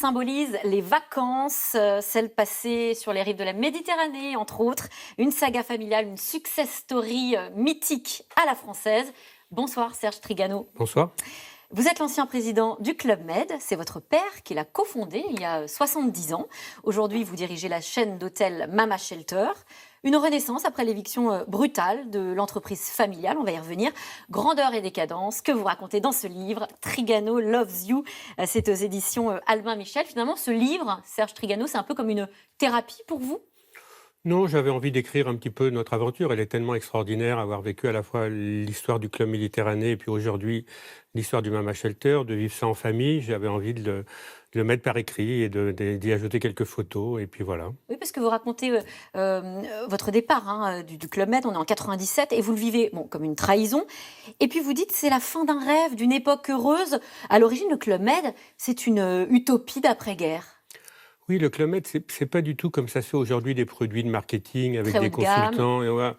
symbolise les vacances, celles passées sur les rives de la Méditerranée, entre autres. Une saga familiale, une success story mythique à la française. Bonsoir Serge Trigano. Bonsoir. Vous êtes l'ancien président du Club Med, c'est votre père qui l'a cofondé il y a 70 ans. Aujourd'hui, vous dirigez la chaîne d'hôtels Mama Shelter. Une renaissance après l'éviction brutale de l'entreprise familiale, on va y revenir. Grandeur et décadence, que vous racontez dans ce livre, Trigano Loves You, c'est aux éditions Albin Michel. Finalement, ce livre, Serge Trigano, c'est un peu comme une thérapie pour vous ? Non, j'avais envie d'écrire un petit peu notre aventure. Elle est tellement extraordinaire, avoir vécu à la fois l'histoire du Club Méditerranée et puis aujourd'hui l'histoire du Mama Shelter, de vivre ça en famille. J'avais envie de le mettre par écrit et d'y ajouter quelques photos, et puis voilà. Oui, parce que vous racontez votre départ du Club Med, on est en 97, et vous le vivez comme une trahison. Et puis vous dites c'est la fin d'un rêve, d'une époque heureuse. À l'origine, le Club Med, c'est une utopie d'après-guerre. Oui, le Club Med, c'est pas du tout comme ça se fait aujourd'hui, des produits de marketing avec des consultants. Et voilà.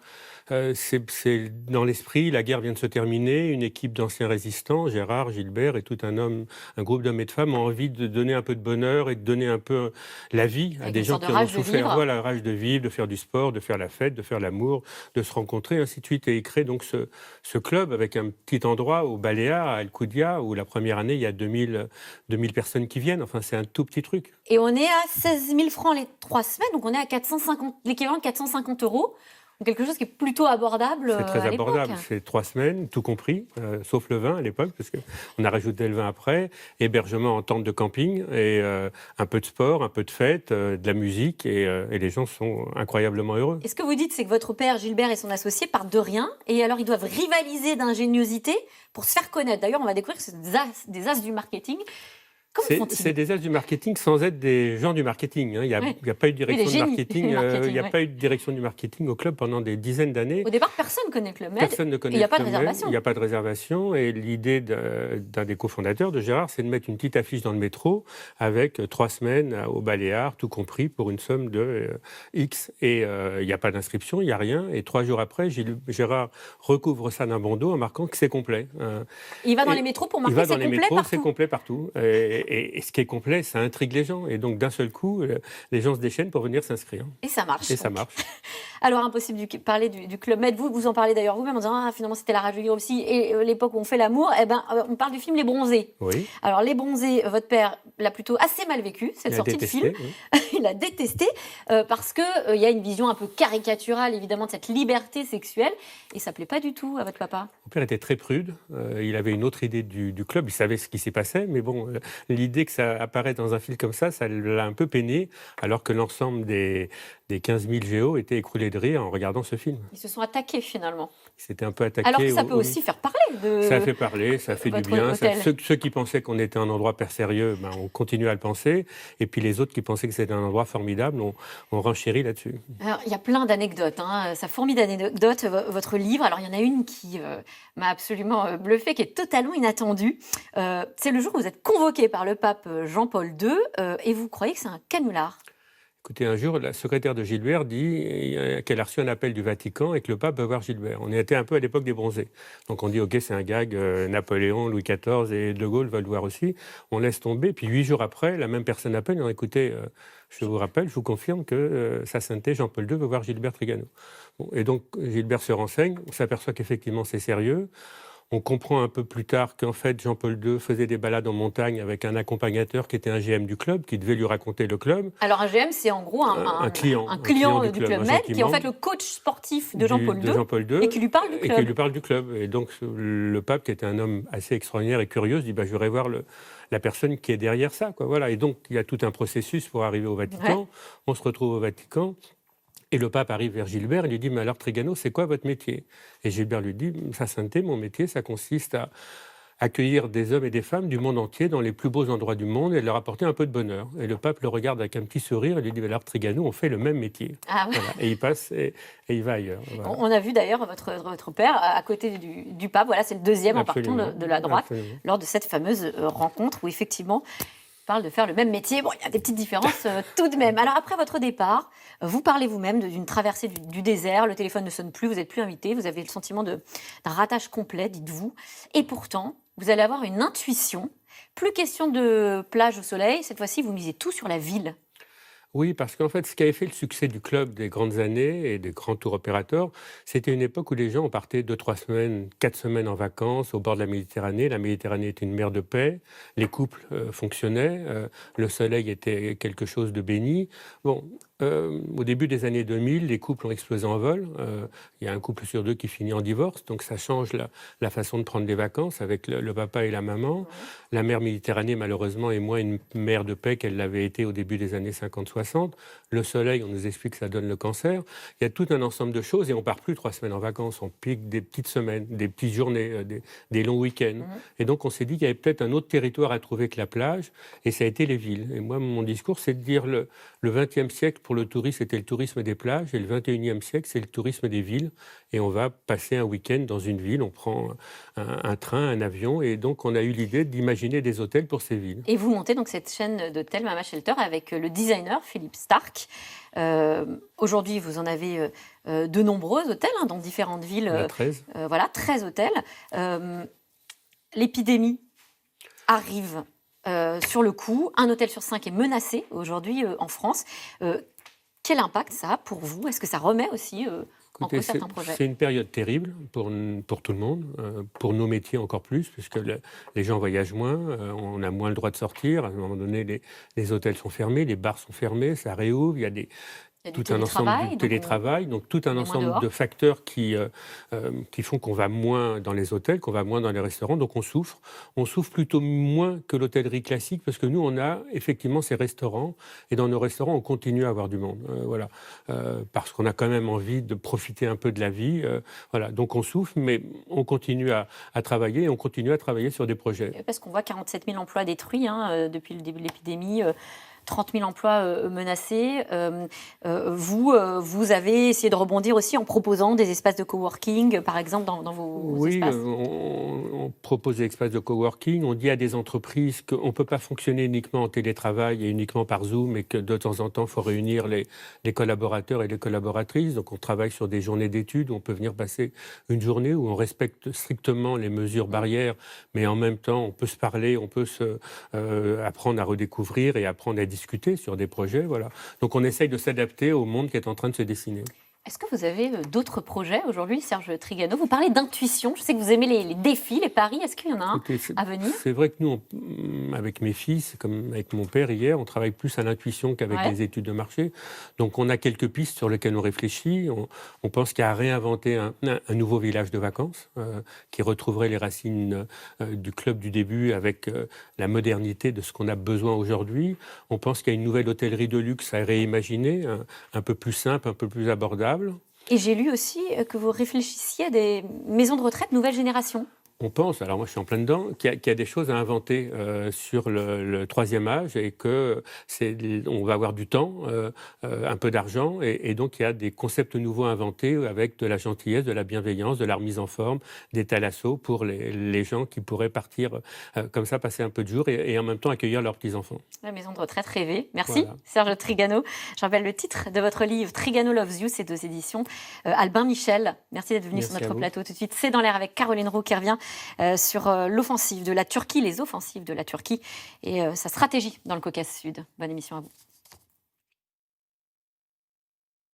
C'est dans l'esprit, la guerre vient de se terminer, une équipe d'anciens résistants, Gérard, Gilbert et tout un groupe d'hommes et de femmes ont envie de donner un peu de bonheur et de donner un peu la vie à des gens qui ont souffert. Voilà, la rage de vivre, de faire du sport, de faire la fête, de faire l'amour, de se rencontrer, ainsi de suite. Et ils créent donc ce club avec un petit endroit au Baléares, à El Koudia, où la première année, il y a 2000 personnes qui viennent. Enfin, c'est un tout petit truc. Et on est à 16 000 francs les 3 semaines, donc on est à l'équivalent de 450 €. Quelque chose qui est plutôt abordable. C'est très abordable. C'est 3 semaines, tout compris, sauf le vin à l'époque, parce qu'on a rajouté le vin après. Hébergement en tente de camping, et un peu de sport, un peu de fête, de la musique, et les gens sont incroyablement heureux. Et ce que vous dites, c'est que votre père, Gilbert, et son associé partent de rien, et alors ils doivent rivaliser d'ingéniosité pour se faire connaître. D'ailleurs, on va découvrir que c'est des as du marketing. C'est des as du marketing sans être des gens du marketing. Il n'y a pas eu de direction du marketing. Il n'y a pas eu de direction du marketing au club pendant des dizaines d'années. Au départ, personne ne connaît le Club Med. Personne ne connaît. Il n'y a pas de réservation. Il n'y a pas de réservation. Et l'idée d'un des cofondateurs, de Gérard, c'est de mettre une petite affiche dans le métro avec 3 semaines au Baléares, tout compris, pour une somme de X. Et il n'y a pas d'inscription, il n'y a rien. Et 3 jours après, Gérard recouvre ça d'un bandeau en marquant que c'est complet. Il va dans les métros pour marquer que c'est complet partout. Il va dans les métros, c'est complet partout. Et ce qui est complet, ça intrigue les gens. Et donc, d'un seul coup, les gens se déchaînent pour venir s'inscrire. Et ça marche. Et ça marche. Alors, impossible de parler du Club Med. Vous en parlez d'ailleurs vous-même en disant finalement, c'était la rage de vivre aussi. Et l'époque où on fait l'amour, on parle du film Les Bronzés. Oui. Alors, Les Bronzés, votre père l'a plutôt assez mal vécu, cette sortie de film. Oui. Il a détesté parce qu'il y a une vision un peu caricaturale, évidemment, de cette liberté sexuelle. Et ça ne plaît pas du tout à votre papa. Mon père était très prude. Il avait une autre idée du club. Il savait ce qui s'y passait. Mais bon, l'idée que ça apparaît dans un film comme ça l'a un peu peiné, alors que l'ensemble des 15 000 géos étaient écroulés de rire en regardant ce film. Ils se sont attaqués finalement. Ils s'étaient un peu attaqués. Alors que ça peut aussi faire parler. Ça fait parler, ça fait du bien. Ceux qui pensaient qu'on était un endroit hyper sérieux, on continue à le penser. Et puis les autres qui pensaient que c'était un endroit formidable, on renchérit là-dessus. Alors, il y a plein d'anecdotes. Ça fourmille d'anecdotes, votre livre. Alors, il y en a une qui m'a absolument bluffée, qui est totalement inattendue. C'est le jour où vous êtes convoqué par le pape Jean-Paul II et vous croyez que c'est un canular. Écoutez, un jour, la secrétaire de Gilbert dit qu'elle a reçu un appel du Vatican et que le pape va voir Gilbert. On était un peu à l'époque des Bronzés. Donc on dit, OK, c'est un gag, Napoléon, Louis XIV et De Gaulle veulent le voir aussi. On laisse tomber. Puis 8 jours après, la même personne appelle et on dit, écoutez, je vous rappelle, je vous confirme que Sa Sainteté Jean-Paul II veut voir Gilbert Trigano. Bon, et donc Gilbert se renseigne, on s'aperçoit qu'effectivement c'est sérieux. On comprend un peu plus tard qu'en fait, Jean-Paul II faisait des balades en montagne avec un accompagnateur qui était un GM du club, qui devait lui raconter le club. Alors un GM, c'est en gros un client du Club Med, qui est en fait le coach sportif de Jean-Paul II, et qui lui parle du club. Et donc le pape, qui était un homme assez extraordinaire et curieux, se dit je voudrais voir la personne qui est derrière ça. Voilà. Et donc il y a tout un processus pour arriver au Vatican. Ouais. On se retrouve au Vatican. Et le pape arrive vers Gilbert et lui dit « Mais alors Trigano, c'est quoi votre métier ?» Et Gilbert lui dit « Sa Sainteté, mon métier, ça consiste à accueillir des hommes et des femmes du monde entier dans les plus beaux endroits du monde et leur apporter un peu de bonheur. » Et le pape le regarde avec un petit sourire et lui dit « Alors Trigano, on fait le même métier. » Ah ouais. Voilà. Et il passe et il va ailleurs. Voilà. On a vu d'ailleurs votre père à côté du pape. Voilà, c'est le deuxième Absolument. en partant de la droite. Absolument. Lors de cette fameuse rencontre où effectivement... parle de faire le même métier. Bon, il y a des petites différences tout de même. Alors, après votre départ, vous parlez vous-même d'une traversée du désert. Le téléphone ne sonne plus, vous n'êtes plus invité. Vous avez le sentiment d'un ratage complet, dites-vous. Et pourtant, vous allez avoir une intuition. Plus question de plage au soleil, cette fois-ci, vous misez tout sur la ville. Oui, parce qu'en fait, ce qui avait fait le succès du club des grandes années et des grands tours opérateurs, c'était une époque où les gens partaient 2, 3 semaines, 4 semaines en vacances au bord de la Méditerranée. La Méditerranée était une mer de paix, les couples fonctionnaient, le soleil était quelque chose de béni. Bon, au début des années 2000, les couples ont explosé en vol. Il y a un couple sur 2 qui finit en divorce, donc ça change la façon de prendre des vacances avec le papa et la maman. La mer Méditerranée, malheureusement, est moins une mer de paix qu'elle l'avait été au début des années 50-60. Le soleil, on nous explique que ça donne le cancer. Il y a tout un ensemble de choses et on part plus 3 semaines en vacances. On pique des petites semaines, des petites journées, des longs week-ends. Et donc, on s'est dit qu'il y avait peut-être un autre territoire à trouver que la plage et ça a été les villes. Et moi, mon discours, c'est de dire le XXe siècle, pour le tourisme, c'était le tourisme des plages et le XXIe siècle, c'est le tourisme des villes. Et on va passer un week-end dans une ville, on prend un train, un avion et donc on a eu l'idée d'imaginer des hôtels pour ces villes. Et vous montez donc cette chaîne d'hôtels Mama Shelter avec le designer Philippe Starck. Aujourd'hui, vous en avez de nombreux hôtels dans différentes villes. 13. Voilà, 13 hôtels. L'épidémie arrive sur le coup. Un hôtel sur 5 est menacé aujourd'hui en France. Quel impact ça a pour vous? Est-ce que ça remet aussi en cause certains projets? C'est une période terrible pour tout le monde, pour nos métiers encore plus, puisque les gens voyagent moins, on a moins le droit de sortir. À un moment donné, les hôtels sont fermés, les bars sont fermés, ça réouvre, il y a tout un ensemble de télétravail, donc tout un ensemble de facteurs qui font qu'on va moins dans les hôtels, qu'on va moins dans les restaurants, donc on souffre. On souffre plutôt moins que l'hôtellerie classique, parce que nous, on a effectivement ces restaurants, et dans nos restaurants, on continue à avoir du monde, voilà, parce qu'on a quand même envie de profiter un peu de la vie, voilà. Donc on souffre, mais on continue à travailler, et on continue à travailler sur des projets. Parce qu'on voit 47 000 emplois détruits depuis le début de l'épidémie, 30 000 emplois menacés. Vous avez essayé de rebondir aussi en proposant des espaces de coworking, par exemple, dans vos espaces. Oui, on propose des espaces de coworking. On dit à des entreprises qu'on ne peut pas fonctionner uniquement en télétravail et uniquement par Zoom, et que de temps en temps, il faut réunir les collaborateurs et les collaboratrices. Donc, on travaille sur des journées d'études où on peut venir passer une journée où on respecte strictement les mesures barrières, mais en même temps, on peut se parler, on peut apprendre à redécouvrir et apprendre à discuter sur des projets, voilà. Donc on essaye de s'adapter au monde qui est en train de se dessiner. Est-ce que vous avez d'autres projets aujourd'hui, Serge Trigano? Vous parlez d'intuition, je sais que vous aimez les défis, les paris, est-ce qu'il y en a un à venir? C'est vrai que nous, avec mes fils, comme avec mon père hier, on travaille plus à l'intuition qu'avec les études de marché. Donc on a quelques pistes sur lesquelles on réfléchit. On pense qu'il y a à réinventer un nouveau village de vacances qui retrouverait les racines du club du début avec la modernité de ce qu'on a besoin aujourd'hui. On pense qu'il y a une nouvelle hôtellerie de luxe à réimaginer, un peu plus simple, un peu plus abordable. Et j'ai lu aussi que vous réfléchissiez à des maisons de retraite nouvelle génération. On pense, alors moi je suis en plein dedans, qu'il y a des choses à inventer sur le troisième âge et qu'on va avoir du temps, un peu d'argent et donc il y a des concepts nouveaux inventés avec de la gentillesse, de la bienveillance, de la remise en forme, des thalassos pour les gens qui pourraient partir comme ça, passer un peu de jour et en même temps accueillir leurs petits-enfants. La maison de retraite rêvée. Merci Serge Trigano. Je rappelle le titre de votre livre Trigano Loves You, c'est aux éditions Albin Michel. Merci d'être venu sur notre plateau tout de suite. C'est dans l'air avec Caroline Roux qui revient sur l'offensive de la Turquie, les offensives de la Turquie et sa stratégie dans le Caucase Sud. Bonne émission à vous.